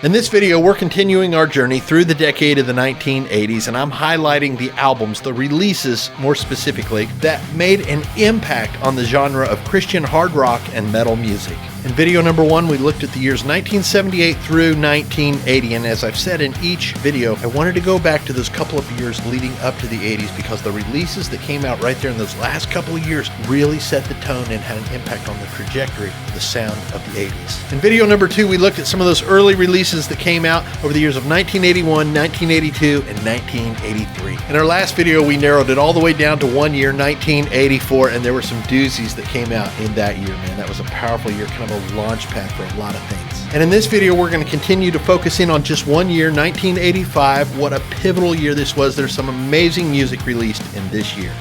In this video, we're continuing our journey through the decade of the 1980s, and I'm highlighting the albums, the releases more specifically, that made an impact on the genre of Christian hard rock and metal music. In video number one, we looked at the years 1978 through 1980, and as I've said in each video, I wanted to go back to those couple of years leading up to the 80s because the releases that came out right there in those last couple of years really set the tone and had an impact on the trajectory of the sound of the 80s. In video number two, we looked at some of those early releases that came out over the years of 1981, 1982, and 1983. In our last video, we narrowed it all the way down to one year, 1984, and there were some doozies that came out in that year, man. That was a powerful year, kind of a launch pad for a lot of things. And in this video, we're going to continue to focus in on just one year, 1985. What a pivotal year this was. There's some amazing music released in this year.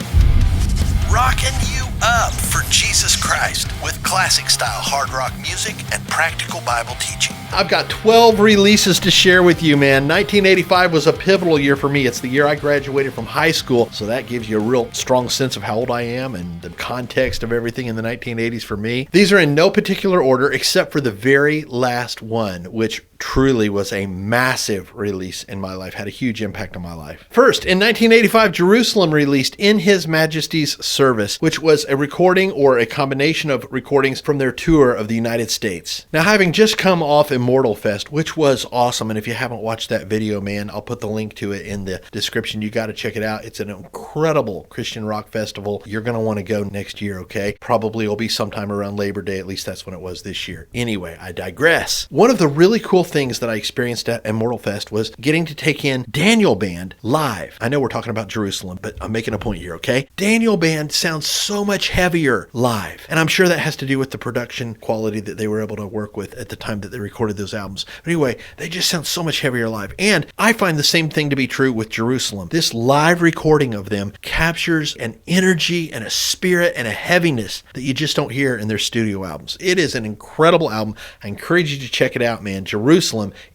Rocking you up for Jesus Christ with classic style hard rock music and practical Bible teaching. I've got 12 releases to share with you, man. 1985 was a pivotal year for me. It's the year I graduated from high school, so that gives you a real strong sense of how old I am and the context of everything in the 1980s for me. These are in no particular order except for the very last one, which truly was a massive release in my life, had a huge impact on my life. First, in 1985, Jerusalem released In His Majesty's Service, which was a recording or a combination of recordings from their tour of the United States. Now, having just come off Immortal Fest, which was awesome, and if you haven't watched that video, man, I'll put the link to it in the description. You got to check it out. It's an incredible Christian rock festival. You're going to want to go next year, okay? Probably it'll be sometime around Labor Day. At least that's when it was this year. Anyway, I digress. One of the really cool things that I experienced at Immortal Fest was getting to take in Daniel Band live. I know we're talking about Jerusalem, but I'm making a point here, okay? Daniel Band sounds so much heavier live, and I'm sure that has to do with the production quality that they were able to work with at the time that they recorded those albums. But anyway, they just sound so much heavier live, and I find the same thing to be true with Jerusalem. This live recording of them captures an energy and a spirit and a heaviness that you just don't hear in their studio albums. It is an incredible album. I encourage you to check it out, man. Jerusalem,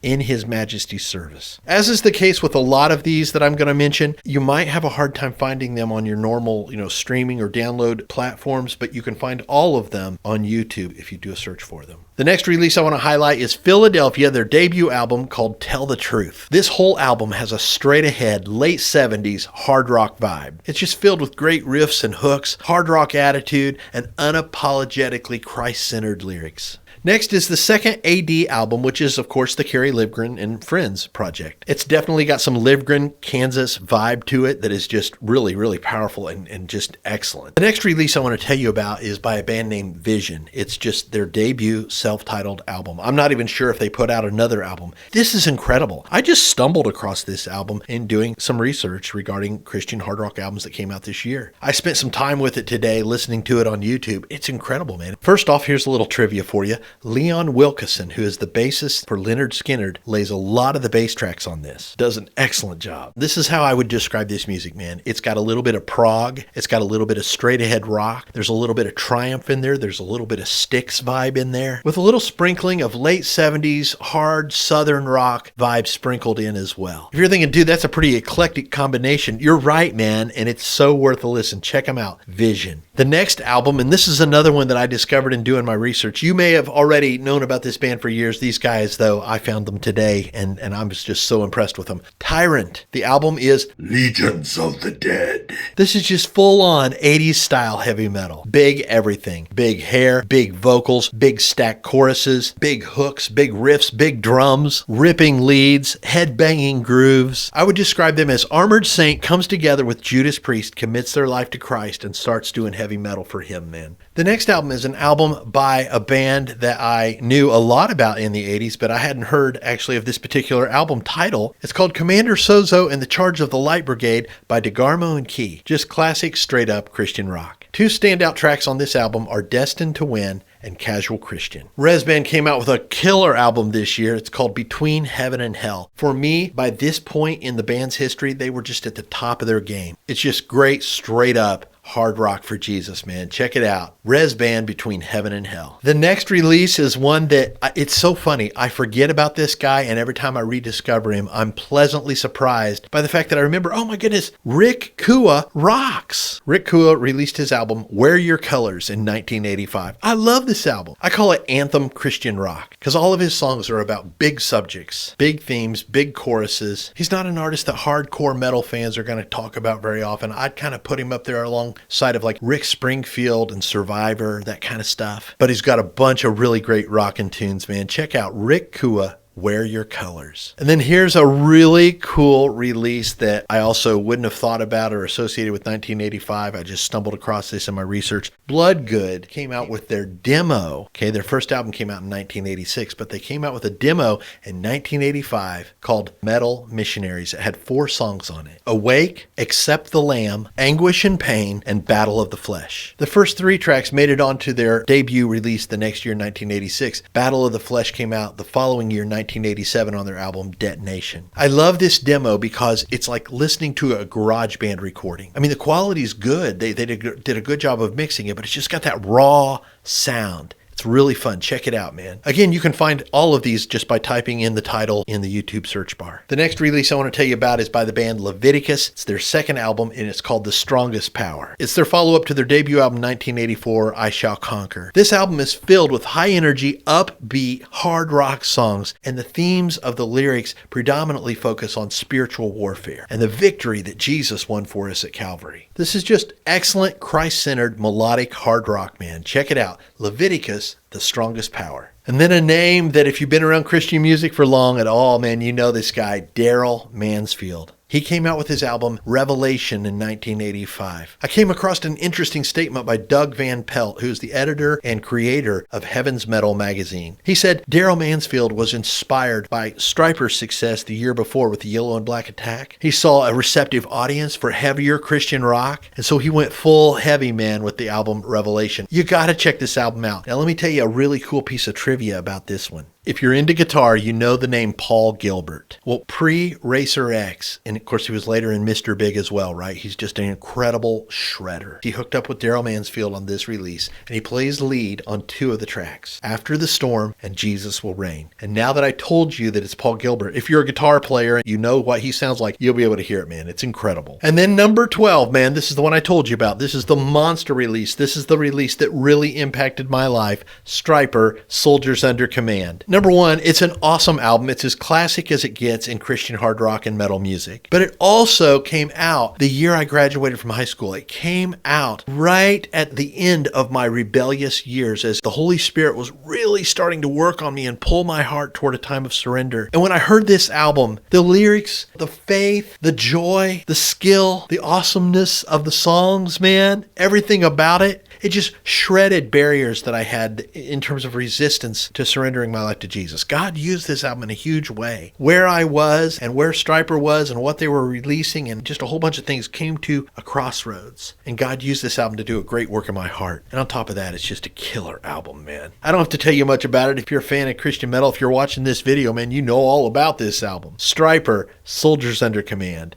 In His Majesty's Service. As is the case with a lot of these that I'm going to mention, you might have a hard time finding them on your normal, streaming or download platforms, but you can find all of them on YouTube if you do a search for them. The next release I want to highlight is Philadelphia, their debut album called Tell the Truth. This whole album has a straight ahead, late 70s hard rock vibe. It's just filled with great riffs and hooks, hard rock attitude, and unapologetically Christ-centered lyrics. Next is the second AD album, which is, of course, the Kerry Livgren and Friends project. It's definitely got some Livgren, Kansas vibe to it that is just really, really powerful and just excellent. The next release I want to tell you about is by a band named Vision. It's just their debut self-titled album. I'm not even sure if they put out another album. This is incredible. I just stumbled across this album in doing some research regarding Christian hard rock albums that came out this year. I spent some time with it today listening to it on YouTube. It's incredible, man. First off, here's a little trivia for you. Leon Wilkeson, who is the bassist for Lynyrd Skynyrd, lays a lot of the bass tracks on this. Does an excellent job. This is how I would describe this music, man. It's got a little bit of prog. It's got a little bit of straight ahead rock. There's a little bit of Triumph in there. There's a little bit of Styx vibe in there, with a little sprinkling of late 70s hard southern rock vibe sprinkled in as well. If you're thinking, dude, that's a pretty eclectic combination, you're right, man, and it's so worth a listen. Check them out. Vision. The next album, and this is another one that I discovered in doing my research. You may have already known about this band for years. These guys, though, I found them today, and I was just so impressed with them. Tyrant. The album is Legions of the Dead. This is just full-on 80s style heavy metal. Big everything. Big hair, big vocals, big stacked choruses, big hooks, big riffs, big drums, ripping leads, head-banging grooves. I would describe them as Armored Saint comes together with Judas Priest, commits their life to Christ, and starts doing heavy metal for him, man. The next album is an album by a band that I knew a lot about in the 80s, but I hadn't heard actually of this particular album title. It's called Commander Sozo and the Charge of the Light Brigade by DeGarmo and Key. Just classic, straight up Christian rock. Two standout tracks on this album are Destined to Win and Casual Christian. Resband came out with a killer album this year. It's called Between Heaven and Hell. For me, by this point in the band's history, they were just at the top of their game. It's just great, straight up hard rock for Jesus, man. Check it out. Res Band, Between Heaven and Hell. The next release is one that, it's so funny. I forget about this guy, and every time I rediscover him, I'm pleasantly surprised by the fact that I remember, oh my goodness, Rick Cua rocks. Rick Cua released his album, Wear Your Colors, in 1985. I love this album. I call it Anthem Christian Rock because all of his songs are about big subjects, big themes, big choruses. He's not an artist that hardcore metal fans are going to talk about very often. I'd kind of put him up there alongside of like Rick Springfield and Survivor, that kind of stuff. But he's got a bunch of really great rockin' tunes, man. Check out Rick Cua, Wear Your Colors. And then here's a really cool release that I also wouldn't have thought about or associated with 1985. I just stumbled across this in my research. Bloodgood came out with their demo. Okay, their first album came out in 1986, but they came out with a demo in 1985 called Metal Missionaries. It had 4 songs on it: Awake, Accept the Lamb, Anguish and Pain, and Battle of the Flesh. The first 3 tracks made it onto their debut release the next year in 1986. Battle of the Flesh came out the following year, 1987, on their album Detonation. I love this demo because it's like listening to a garage band recording. I mean, the quality's good. They did a good job of mixing it, but it's just got that raw sound. It's really fun. Check it out, man. Again, you can find all of these just by typing in the title in the YouTube search bar. The next release I want to tell you about is by the band Leviticus. It's their second album, and it's called The Strongest Power. It's their follow-up to their debut album, 1984, I Shall Conquer. This album is filled with high-energy, upbeat, hard rock songs, and the themes of the lyrics predominantly focus on spiritual warfare and the victory that Jesus won for us at Calvary. This is just excellent, Christ-centered, melodic hard rock, man. Check it out. Leviticus, The Strongest Power. And then a name that if you've been around Christian music for long at all, man, you know this guy, Daryl Mansfield. He came out with his album Revelation in 1985. I came across an interesting statement by Doug Van Pelt, who's the editor and creator of Heaven's Metal magazine. He said Daryl Mansfield was inspired by Stryper's success the year before with the Yellow and Black Attack. He saw a receptive audience for heavier Christian rock, and so he went full heavy, man, with the album Revelation. You gotta check this album out. Now let me tell you a really cool piece of trivia about this one. If you're into guitar, you know the name Paul Gilbert. Well, pre-Racer X, and of course he was later in Mr. Big as well, right? He's just an incredible shredder. He hooked up with Daryl Mansfield on this release, and he plays lead on 2 of the tracks, After the Storm and Jesus Will Reign. And now that I told you that it's Paul Gilbert, if you're a guitar player and you know what he sounds like, you'll be able to hear it, man. It's incredible. And then number 12, man, this is the one I told you about. This is the monster release. This is the release that really impacted my life. Stryper, Soldiers Under Command. Number 1, it's an awesome album. It's as classic as it gets in Christian hard rock and metal music. But it also came out the year I graduated from high school. It came out right at the end of my rebellious years as the Holy Spirit was really starting to work on me and pull my heart toward a time of surrender. And when I heard this album, the lyrics, the faith, the joy, the skill, the awesomeness of the songs, man, everything about it, it just shredded barriers that I had in terms of resistance to surrendering my life to Jesus. God used this album in a huge way. Where I was and where Stryper was and what they were releasing and just a whole bunch of things came to a crossroads. And God used this album to do a great work in my heart. And on top of that, it's just a killer album, man. I don't have to tell you much about it. If you're a fan of Christian metal, if you're watching this video, man, you know all about this album. Stryper, Soldiers Under Command.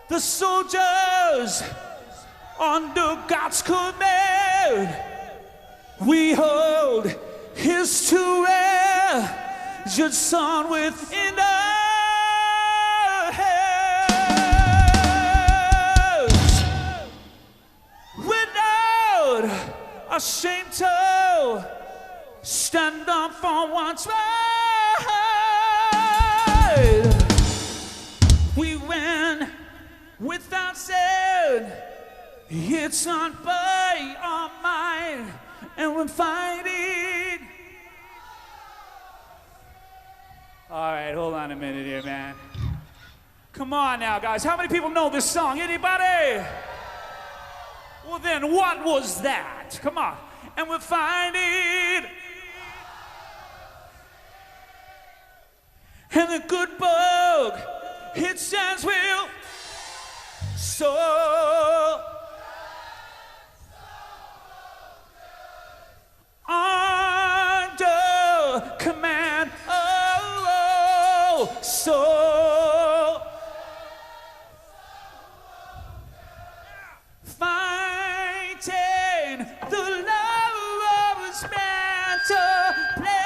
The soldiers under God's command, we hold His two-edged sword within our hands. We're not ashamed to stand up for what's right. We win without sin. It's not by our might, and we're fighting. All right, hold on a minute here, man. Come on now, guys. How many people know this song? Anybody? Well, then what was that? Come on. And we'll find it. And the good bug, it stands will so under command. Oh, so fighting the love was meant to play.